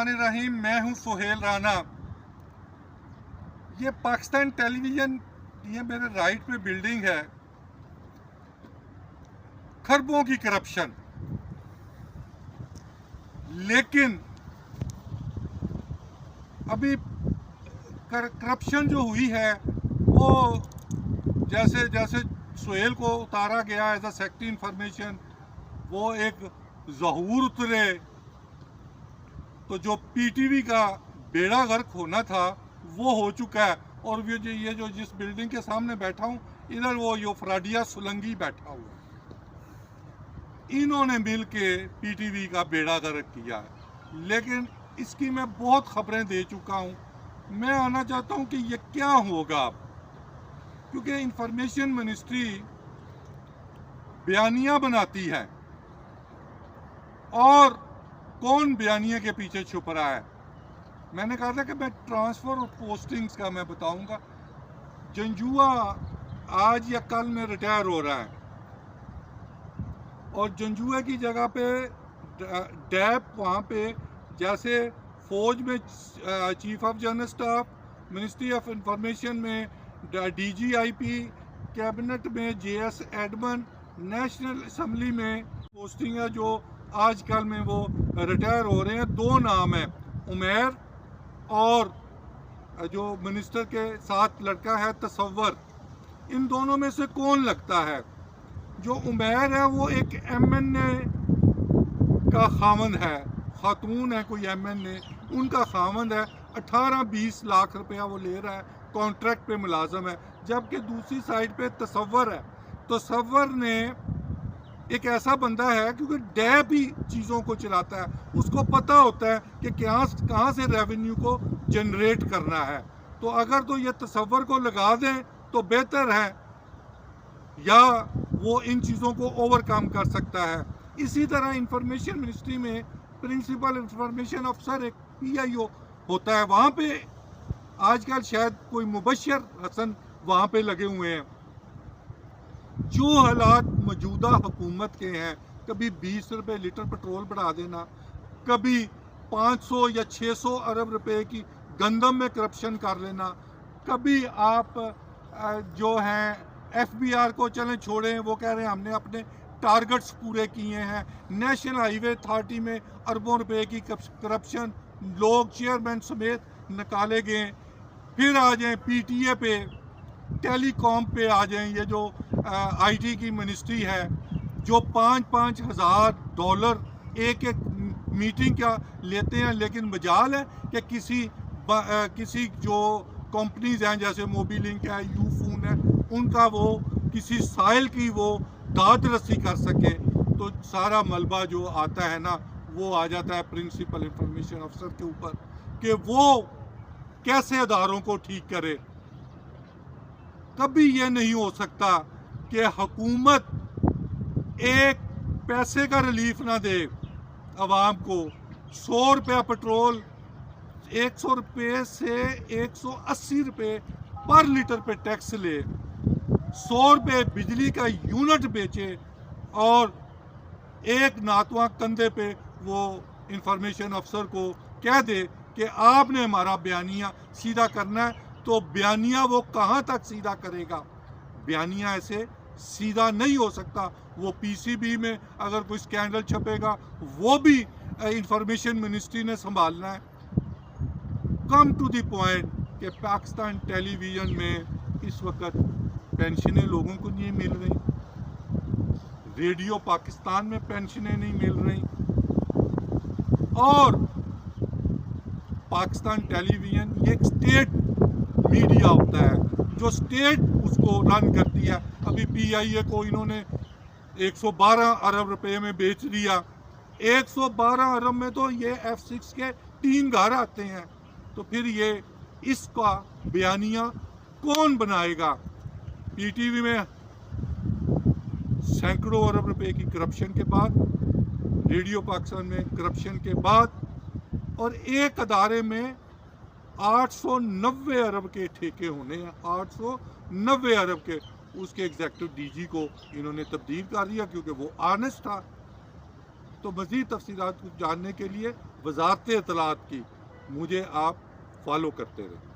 बिस्मिल्लाहिर्रहमानिर्रहीम। मैं हूं सुहेल राना। ये पाकिस्तान टेलीविज़न, ये मेरे राइट पे बिल्डिंग है। खरबों की करप्शन, लेकिन अभी करप्शन जो हुई है वो जैसे जैसे सुहेल को उतारा गया एज अ सेक्रेटरी इंफॉर्मेशन, वो एक ज़हूर उतरे तो जो पीटीवी का बेड़ा गर्क होना था वो हो चुका है। और ये जो जिस बिल्डिंग के सामने बैठा हूँ, इधर वो योफ्राडिया सुलंगी बैठा हुआ है। इन्होंने मिल के पीटीवी का बेड़ा गर्क किया है, लेकिन इसकी मैं बहुत खबरें दे चुका हूँ। मैं आना चाहता हूँ कि ये क्या होगा, क्योंकि इंफॉर्मेशन मिनिस्ट्री बयानियाँ बनाती है और कौन बयानिया के पीछे छुप रहा है। मैंने कहा था कि मैं ट्रांसफ़र और पोस्टिंग्स का मैं बताऊंगा। जंजुआ आज या कल में रिटायर हो रहा है और जंजुआ की जगह पे डैप, वहाँ पे जैसे फौज में chief of general staff, ministry of information में डीजीआईपी, कैबिनेट में जेएस एडमन, नेशनल असम्बली में पोस्टिंग है जो आजकल में वो रिटायर हो रहे हैं। दो नाम है, उमैर और जो मिनिस्टर के साथ लड़का है तसव्वर। इन दोनों में से कौन लगता है? जो उमैर है वो एक एमएनए का खामन है, खातून है कोई एमएनए, उनका खामन है। 18-20 लाख रुपया वो ले रहा है, कॉन्ट्रैक्ट पे मुलाजम है। जबकि दूसरी साइड पे तसव्वर है। तसव्वर ने एक ऐसा बंदा है, क्योंकि डैब ही चीज़ों को चलाता है, उसको पता होता है कि कहाँ से रेवेन्यू को जनरेट करना है। तो अगर तो ये तसव्वर को लगा दें तो बेहतर है, या वो इन चीज़ों को ओवरकम कर सकता है। इसी तरह इंफॉर्मेशन मिनिस्ट्री में प्रिंसिपल इंफॉर्मेशन अफसर एक पीआईओ होता है। वहाँ पे आजकल शायद कोई मुबशर हसन वहाँ पे लगे हुए हैं। जो हालात मौजूदा हुकूमत के हैं, कभी 20 रुपये लीटर पेट्रोल बढ़ा देना, कभी 500 या 600 अरब रुपए की गंदम में करप्शन कर लेना, कभी आप जो हैं एफबीआर को चलें छोड़ें, वो कह रहे हैं हमने अपने टारगेट्स पूरे किए हैं। नेशनल हाईवे अथॉरिटी में अरबों रुपए की करप्शन, लोग चेयरमैन समेत निकाले गए। फिर आ जाएं पीटीए पे, टेलीकॉम पे आ जाएं। ये जो आईटी की मिनिस्ट्री है, जो 5-5 हज़ार डॉलर एक मीटिंग का लेते हैं, लेकिन मजाल है कि किसी जो कंपनीज हैं जैसे मोबीलिंक है, यूफोन है, उनका वो किसी साइल की वो दाद रसी कर सके, तो सारा मलबा जो आता है ना, वो आ जाता है प्रिंसिपल इंफॉर्मेशन अफसर के ऊपर कि वो कैसे अदारों को ठीक करे। कभी ये नहीं हो सकता कि हुकूमत एक पैसे का रिलीफ ना दे अवाम को। 100 रुपया पेट्रोल 100 रुपये से 180 रुपये पर लीटर पे टैक्स ले, 100 रुपये बिजली का यूनिट बेचे, और एक नातवा कंधे पे वो इंफॉर्मेशन अफसर को कह दे कि आपने हमारा बयानिया सीधा करना है। तो बयानिया वो कहाँ तक सीधा करेगा? बयानिया ऐसे सीधा नहीं हो सकता। वो पीसीबी में अगर कोई स्कैंडल छपेगा, वो भी इंफॉर्मेशन मिनिस्ट्री ने संभालना है। कम टू द पॉइंट कि पाकिस्तान टेलीविज़न में इस वक्त पेंशनें लोगों को नहीं मिल रही, रेडियो पाकिस्तान में पेंशनें नहीं मिल रही, और पाकिस्तान टेलीविज़न ये एक स्टेट मीडिया होता है जो स्टेट उसको रन करती है। अभी पीआईए को इन्होंने 112 अरब रुपए में बेच दिया। 112 अरब में तो ये F6 के 3 घर आते हैं। तो फिर ये इसका बयानिया कौन बनाएगा? पीटीवी में सैकड़ों अरब रुपए की करप्शन के बाद, रेडियो पाकिस्तान में करप्शन के बाद, और एक अदारे में 890 अरब के ठेके होने हैं। 890 अरब के। उसके एग्जेक्टिव डीजी को इन्होंने तब्दील कर दिया क्योंकि वो ऑनेस्ट था। तो मज़ीद तफसीलात जानने के लिए वजारत इत्तलात की, मुझे आप फॉलो करते रहें।